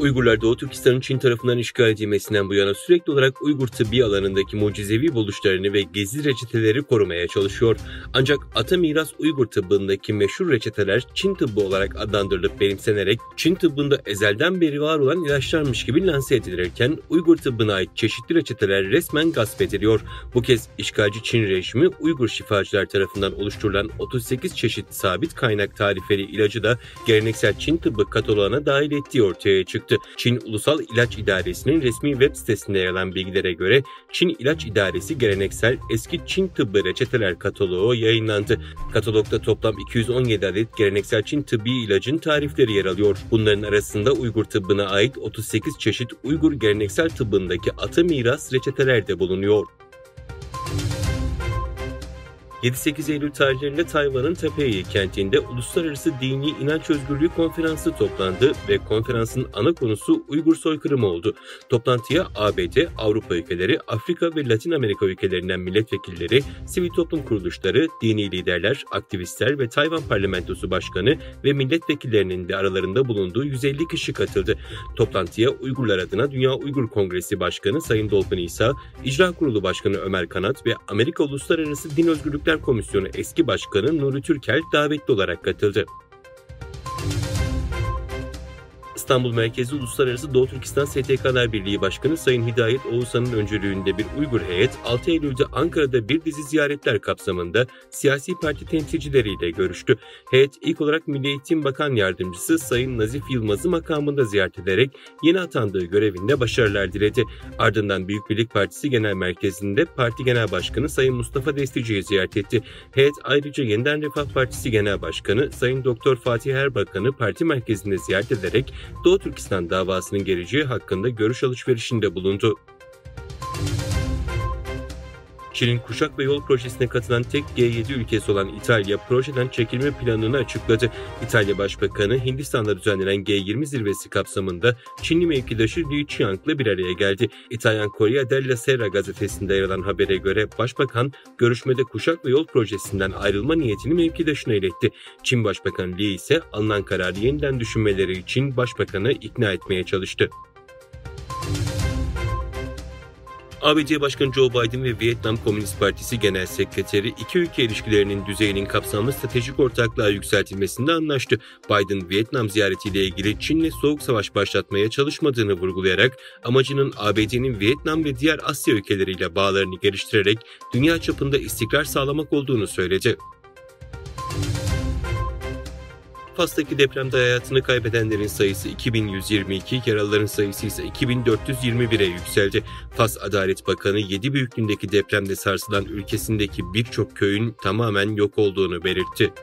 Uygurlar Doğu Türkistan'ın Çin tarafından işgal edilmesinden bu yana sürekli olarak Uygur tıbbi alanındaki mucizevi buluşlarını ve gizli reçeteleri korumaya çalışıyor. Ancak ata miras Uygur tıbbındaki meşhur reçeteler Çin tıbbı olarak adlandırılıp benimsenerek Çin tıbbında ezelden beri var olan ilaçlarmış gibi lanse edilirken Uygur tıbbına ait çeşitli reçeteler resmen gasp ediliyor. Bu kez işgalci Çin rejimi Uygur şifacılar tarafından oluşturulan 38 çeşit sabit kaynak tarifeli ilacı da geleneksel Çin tıbbı kataloğuna dahil ettiği ortaya çıktı. Çin Ulusal İlaç İdaresi'nin resmi web sitesinde yer alan bilgilere göre Çin İlaç İdaresi geleneksel eski Çin tıbbı reçeteler kataloğu yayınlandı. Katalogda toplam 217 adet geleneksel Çin tıbbi ilacın tarifleri yer alıyor. Bunların arasında Uygur tıbbına ait 38 çeşit Uygur geleneksel tıbbındaki ata miras reçeteler de bulunuyor. 7-8 Eylül tarihlerinde Tayvan'ın Taipei kentinde Uluslararası Dini İnanç Özgürlüğü Konferansı toplandı ve konferansın ana konusu Uygur soykırımı oldu. Toplantıya ABD, Avrupa ülkeleri, Afrika ve Latin Amerika ülkelerinden milletvekilleri, sivil toplum kuruluşları, dini liderler, aktivistler ve Tayvan Parlamentosu Başkanı ve milletvekillerinin de aralarında bulunduğu 150 kişi katıldı. Toplantıya Uygurlar adına Dünya Uygur Kongresi Başkanı Sayın Dolkun İsa, İcra Kurulu Başkanı Ömer Kanat ve Amerika Uluslararası Din Özgürlükler Komisyonu eski başkanı Nuri Türkel davetli olarak katıldı. İstanbul merkezli Uluslararası Doğu Türkistan STK'lar Birliği Başkanı Sayın Hidayet Oğuzhan'ın öncülüğünde bir Uygur heyet 6 Eylül'de Ankara'da bir dizi ziyaretler kapsamında siyasi parti temsilcileriyle görüştü. Heyet ilk olarak Milli Eğitim Bakan Yardımcısı Sayın Nazif Yılmaz'ı makamında ziyaret ederek yeni atandığı görevinde başarılar diledi. Ardından Büyük Birlik Partisi Genel Merkezi'nde Parti Genel Başkanı Sayın Mustafa Destici'yi ziyaret etti. Heyet ayrıca Yeniden Refah Partisi Genel Başkanı Sayın Doktor Fatih Erbakan'ı parti merkezinde ziyaret ederek Doğu Türkistan davasının geleceği hakkında görüş alışverişinde bulundu. Çin'in Kuşak ve Yol projesine katılan tek G7 ülkesi olan İtalya, projeden çekilme planını açıkladı. İtalya Başbakanı, Hindistan'da düzenlenen G20 zirvesi kapsamında Çinli mevkidaşı Liu Qiang'la bir araya geldi. İtalyan Corriere della Sera gazetesinde yer alan habere göre Başbakan, görüşmede Kuşak ve Yol projesinden ayrılma niyetini mevkidaşına iletti. Çin Başbakanı Li ise alınan kararı yeniden düşünmeleri için Başbakanı ikna etmeye çalıştı. ABD Başkanı Joe Biden ve Vietnam Komünist Partisi Genel Sekreteri iki ülke ilişkilerinin düzeyinin kapsamlı stratejik ortaklığa yükseltilmesinde anlaştı. Biden, Vietnam ziyaretiyle ilgili Çin'le soğuk savaş başlatmaya çalışmadığını vurgulayarak amacının ABD'nin Vietnam ve diğer Asya ülkeleriyle bağlarını geliştirerek dünya çapında istikrar sağlamak olduğunu söyledi. Fas'taki depremde hayatını kaybedenlerin sayısı 2122, yaralıların sayısı ise 2421'e yükseldi. Fas Adalet Bakanı 7 büyüklüğündeki depremde sarsılan ülkesindeki birçok köyün tamamen yok olduğunu belirtti.